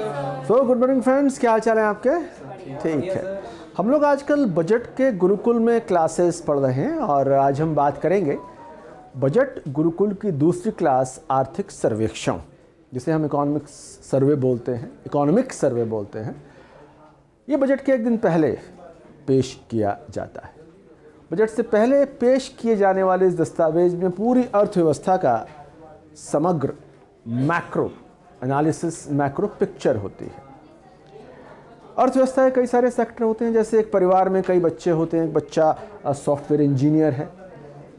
Good morning friends, क्या हाल चाल है आपके? ठीक है। हम लोग आजकल बजट के गुरुकुल में क्लासेस पढ़ रहे हैं और आज हम बात करेंगे बजट गुरुकुल की दूसरी क्लास आर्थिक सर्वेक्षण, जिसे हम इकोनॉमिक सर्वे बोलते हैं। ये बजट के एक दिन पहले पेश किया जाता है। बजट से पहले पेश किए जाने वाले इस दस्तावेज में पूरी अर्थव्यवस्था का समग्र मैक्रो एनालिसिस, मैक्रो पिक्चर होती है। अर्थव्यवस्था के कई सारे सेक्टर होते हैं, जैसे एक परिवार में कई बच्चे होते हैं। एक बच्चा सॉफ्टवेयर इंजीनियर है,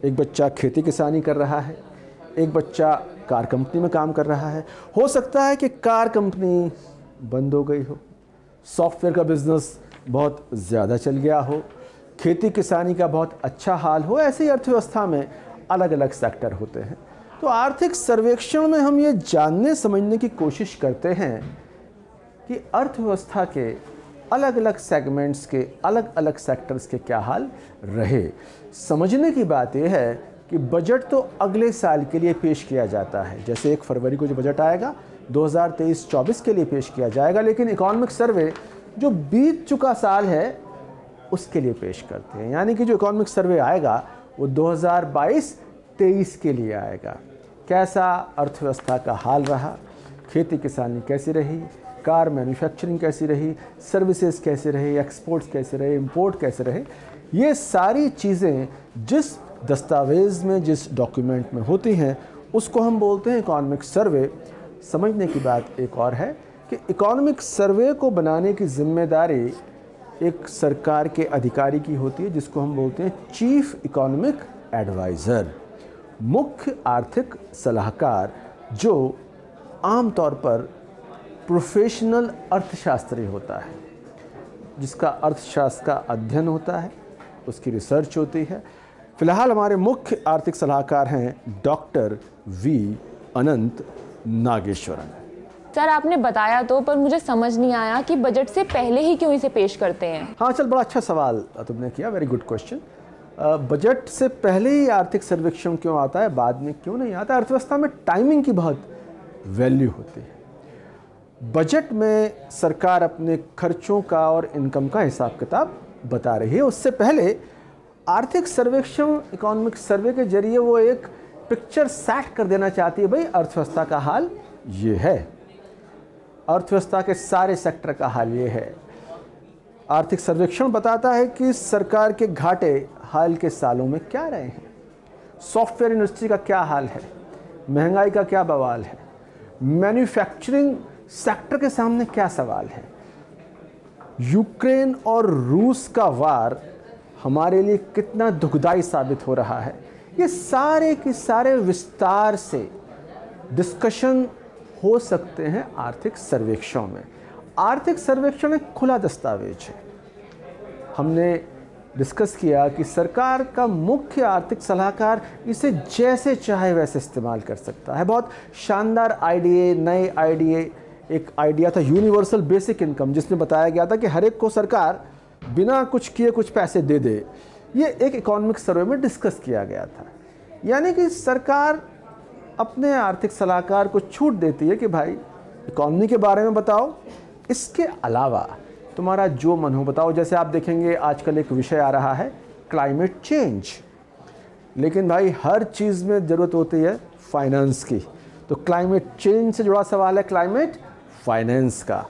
एक बच्चा खेती किसानी कर रहा है, एक बच्चा कार कंपनी में काम कर रहा है। हो सकता है कि कार कंपनी बंद हो गई हो, सॉफ्टवेयर का बिजनेस बहुत ज़्यादा चल गया हो, खेती किसानी का बहुत अच्छा हाल हो। ऐसे ही अर्थव्यवस्था में अलग अलग सेक्टर होते हैं। तो आर्थिक सर्वेक्षण में हम ये जानने समझने की कोशिश करते हैं कि अर्थव्यवस्था के अलग अलग सेगमेंट्स के अलग अलग सेक्टर्स के क्या हाल रहे। समझने की बात यह है कि बजट तो अगले साल के लिए पेश किया जाता है। जैसे 1 फरवरी को जो बजट आएगा 2023-24 के लिए पेश किया जाएगा, लेकिन इकोनॉमिक सर्वे जो बीत चुका साल है उसके लिए पेश करते हैं। यानी कि जो इकोनॉमिक सर्वे आएगा वो 2022-23 के लिए आएगा। कैसा अर्थव्यवस्था का हाल रहा, खेती किसानी कैसी रही, कार मैन्युफैक्चरिंग कैसी रही, सर्विसेज कैसे रहे, एक्सपोर्ट्स कैसे रहे, इंपोर्ट कैसे रहे, ये सारी चीज़ें जिस दस्तावेज़ में, जिस डॉक्यूमेंट में होती हैं उसको हम बोलते हैं इकोनॉमिक सर्वे। समझने की बात एक और है कि इकोनॉमिक सर्वे को बनाने की जिम्मेदारी एक सरकार के अधिकारी की होती है, जिसको हम बोलते हैं चीफ इकोनॉमिक एडवाइज़र, मुख्य आर्थिक सलाहकार, जो आमतौर पर प्रोफेशनल अर्थशास्त्री होता है, जिसका अर्थशास्त्र का अध्ययन होता है, उसकी रिसर्च होती है। फिलहाल हमारे मुख्य आर्थिक सलाहकार हैं डॉक्टर वी अनंत नागेश्वरन। सर, आपने बताया तो, पर मुझे समझ नहीं आया कि बजट से पहले ही क्यों इसे पेश करते हैं। हाँ चल, बड़ा अच्छा सवाल तुमने किया, वेरी गुड क्वेश्चन। बजट से पहले ही आर्थिक सर्वेक्षण क्यों आता है, बाद में क्यों नहीं आता? अर्थव्यवस्था में टाइमिंग की बहुत वैल्यू होती है। बजट में सरकार अपने खर्चों का और इनकम का हिसाब किताब बता रही है। उससे पहले आर्थिक सर्वेक्षण, इकोनॉमिक सर्वे के जरिए वो एक पिक्चर सेट कर देना चाहती है, भाई अर्थव्यवस्था का हाल ये है, अर्थव्यवस्था के सारे सेक्टर का हाल ये है। आर्थिक सर्वेक्षण बताता है कि सरकार के घाटे हाल के सालों में क्या रहे हैं, सॉफ्टवेयर इंडस्ट्री का क्या हाल है, महंगाई का क्या बवाल है, मैन्युफैक्चरिंग सेक्टर के सामने क्या सवाल है, यूक्रेन और रूस का वार हमारे लिए कितना दुखदाई साबित हो रहा है। ये सारे के सारे विस्तार से डिस्कशन हो सकते हैं आर्थिक सर्वेक्षण में। आर्थिक सर्वेक्षण एक खुला दस्तावेज है। हमने डिस्कस किया कि सरकार का मुख्य आर्थिक सलाहकार इसे जैसे चाहे वैसे इस्तेमाल कर सकता है। बहुत शानदार आइडिया, नए आइडिया, एक आइडिया था यूनिवर्सल बेसिक इनकम, जिसमें बताया गया था कि हर एक को सरकार बिना कुछ किए कुछ पैसे दे दे। ये एक इकोनॉमिक सर्वे में डिस्कस किया गया था। यानी कि सरकार अपने आर्थिक सलाहकार को छूट देती है कि भाई इकोनॉमी के बारे में बताओ, इसके अलावा तुम्हारा जो मन हो बताओ। जैसे आप देखेंगे आजकल एक विषय आ रहा है क्लाइमेट चेंज, लेकिन भाई हर चीज़ में ज़रूरत होती है फाइनेंस की, तो क्लाइमेट चेंज से जुड़ा सवाल है क्लाइमेट फाइनेंस का।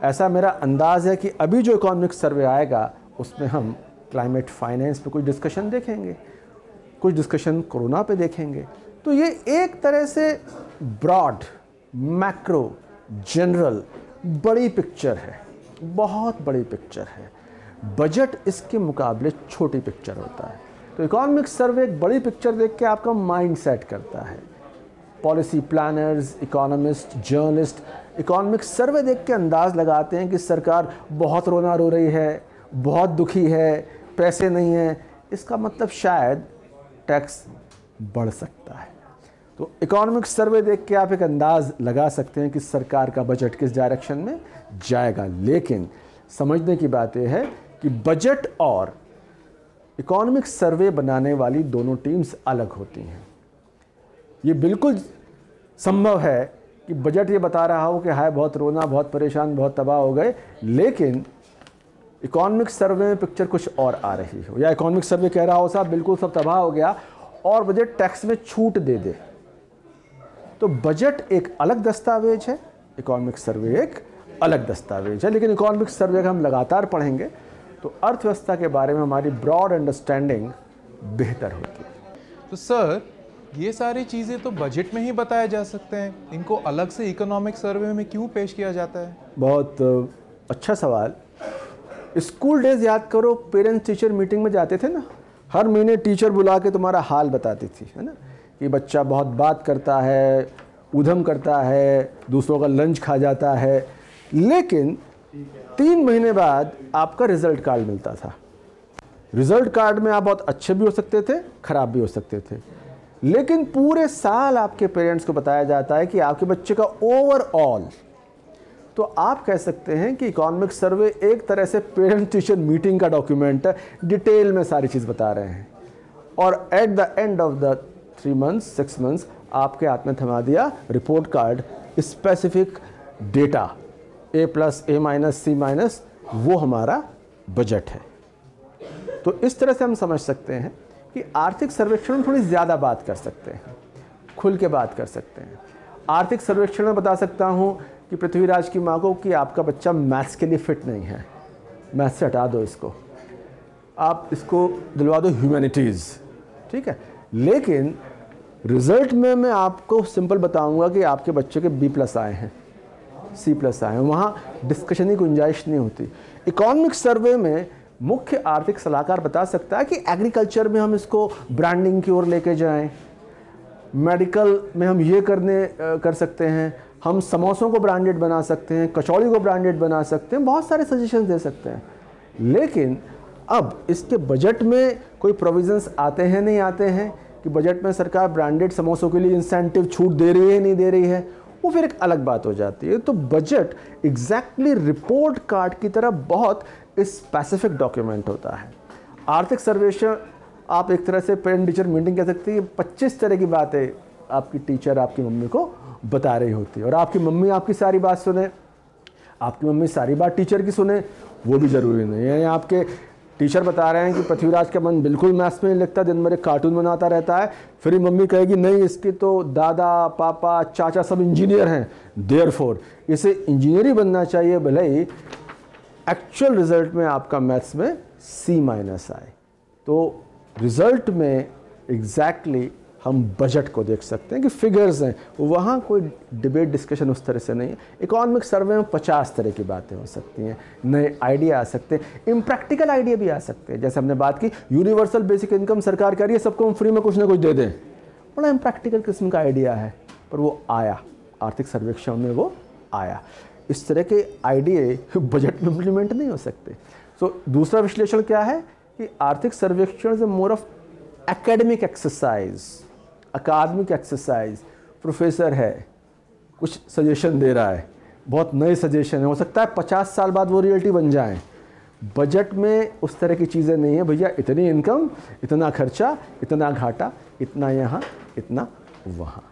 ऐसा मेरा अंदाज़ है कि अभी जो इकोनॉमिक सर्वे आएगा उसमें हम क्लाइमेट फाइनेंस पे कुछ डिस्कशन देखेंगे, कुछ डिस्कशन कोरोना पे देखेंगे। तो ये एक तरह से ब्रॉड, मैक्रो, जनरल बड़ी पिक्चर है, बहुत बड़ी पिक्चर है। बजट इसके मुकाबले छोटी पिक्चर होता है। तो इकोनॉमिक सर्वे एक बड़ी पिक्चर देख के आपका माइंड सेट करता है। Policy planners, economist, journalist economic survey देख के अंदाज़ लगाते हैं कि सरकार बहुत रोना रो रही है, बहुत दुखी है, पैसे नहीं हैं, इसका मतलब शायद टैक्स बढ़ सकता है। तो इकोनॉमिक सर्वे देख के आप एक अंदाज़ लगा सकते हैं कि सरकार का बजट किस डायरेक्शन में जाएगा। लेकिन समझने की बात यह है कि बजट और इकोनॉमिक सर्वे बनाने वाली दोनों टीम्स अलग होती हैं। ये बिल्कुल संभव है कि बजट ये बता रहा हो कि हाय बहुत रोना, बहुत परेशान, बहुत तबाह हो गए, लेकिन इकोनॉमिक सर्वे में पिक्चर कुछ और आ रही हो, या इकोनॉमिक सर्वे कह रहा हो साहब बिल्कुल सब तबाह हो गया और बजट टैक्स में छूट दे दे। तो बजट एक अलग दस्तावेज है, इकोनॉमिक सर्वे एक अलग दस्तावेज है। लेकिन इकोनॉमिक सर्वे का हम लगातार पढ़ेंगे तो अर्थव्यवस्था के बारे में हमारी ब्रॉड अंडरस्टैंडिंग बेहतर होती है। तो सर, ये सारी चीज़ें तो बजट में ही बताया जा सकते हैं, इनको अलग से इकोनॉमिक सर्वे में क्यों पेश किया जाता है? बहुत अच्छा सवाल। स्कूल डेज याद करो, पेरेंट्स टीचर मीटिंग में जाते थे ना, हर महीने टीचर बुला के तुम्हारा हाल बताती थी, है ना, कि बच्चा बहुत बात करता है, उधम करता है, दूसरों का लंच खा जाता है। लेकिन 3 महीने बाद आपका रिजल्ट कार्ड मिलता था। रिजल्ट कार्ड में आप बहुत अच्छे भी हो सकते थे, खराब भी हो सकते थे, लेकिन पूरे साल आपके पेरेंट्स को बताया जाता है कि आपके बच्चे का ओवरऑल। तो आप कह सकते हैं कि इकोनॉमिक सर्वे एक तरह से पेरेंट टीचर मीटिंग का डॉक्यूमेंट है, डिटेल में सारी चीज़ बता रहे हैं। और at the end of the 3 months 6 months आपके हाथ में थमा दिया report card, specific data, A+, A-, C-, वो हमारा बजट है। तो इस तरह से हम समझ सकते हैं कि आर्थिक सर्वेक्षण में थोड़ी ज़्यादा बात कर सकते हैं, खुल के बात कर सकते हैं। आर्थिक सर्वेक्षण में बता सकता हूँ कि पृथ्वीराज की माँ को कि आपका बच्चा मैथ्स के लिए फिट नहीं है, मैथ्स से हटा दो इसको, आप इसको दिलवा दो ह्यूमैनिटीज़, ठीक है। लेकिन रिज़ल्ट में मैं आपको सिंपल बताऊंगा कि आपके बच्चे के B+ आए हैं, C+ आए हैं, वहाँ डिस्कशन की गुंजाइश नहीं होती। इकोनॉमिक सर्वे में मुख्य आर्थिक सलाहकार बता सकता है कि एग्रीकल्चर में हम इसको ब्रांडिंग की ओर लेके जाएं, मेडिकल में हम ये कर सकते हैं, हम समोसों को ब्रांडेड बना सकते हैं, कचौड़ी को ब्रांडेड बना सकते हैं, बहुत सारे सजेशन दे सकते हैं। लेकिन अब इसके बजट में कोई प्रोविजंस आते हैं नहीं आते हैं कि बजट में सरकार ब्रांडेड समोसों के लिए इंसेंटिव छूट दे रही है नहीं दे रही है, वो फिर एक अलग बात हो जाती है। तो बजट एग्जैक्टली रिपोर्ट कार्ड की तरह बहुत स्पेसिफिक डॉक्यूमेंट होता है। आर्थिक सर्वेक्षण आप एक तरह से पेरेंट टीचर मीटिंग कह सकते हैं, 25 तरह की बातें आपकी टीचर आपकी मम्मी को बता रही होती है, और आपकी मम्मी आपकी सारी बात सुने, आपकी मम्मी सारी बात टीचर की सुने, वो भी ज़रूरी नहीं है। आपके टीचर बता रहे हैं कि पृथ्वीराज का मन बिल्कुल मैथ्स में नहीं लगता, दिन भर एक कार्टून बनाता रहता है, फिर मम्मी कहेगी नहीं इसकी तो दादा पापा चाचा सब इंजीनियर हैं, देयरफॉर इसे इंजीनियर ही बनना चाहिए, भले ही एक्चुअल रिजल्ट में आपका मैथ्स में C- आए। तो रिजल्ट में एग्जैक्टली हम बजट को देख सकते हैं कि फिगर्स हैं, वहाँ कोई डिबेट डिस्कशन उस तरह से नहीं है। इकोनॉमिक सर्वे में 50 तरह की बातें हो सकती हैं, नए आइडिया आ सकते हैं, इम्प्रैक्टिकल आइडिया भी आ सकते हैं। जैसे हमने बात की यूनिवर्सल बेसिक इनकम सरकार कह रही है सबको हम फ्री में कुछ ना कुछ दे दें, बड़ा इम्प्रैक्टिकल किस्म का आइडिया है, पर वो आया, आर्थिक सर्वेक्षण में वो आया। इस तरह के आइडिया बजट में इम्प्लीमेंट नहीं हो सकते। सो दूसरा विश्लेषण क्या है कि आर्थिक सर्वेक्षण से मोर ऑफ एकेडमिक एक्सरसाइज, अकादमिक एक्सरसाइज। प्रोफेसर है, कुछ सजेशन दे रहा है, बहुत नए सजेशन है, हो सकता है 50 साल बाद वो रियलिटी बन जाएं। बजट में उस तरह की चीज़ें नहीं है, भैया इतनी इनकम, इतना खर्चा, इतना घाटा, इतना यहाँ, इतना वहाँ।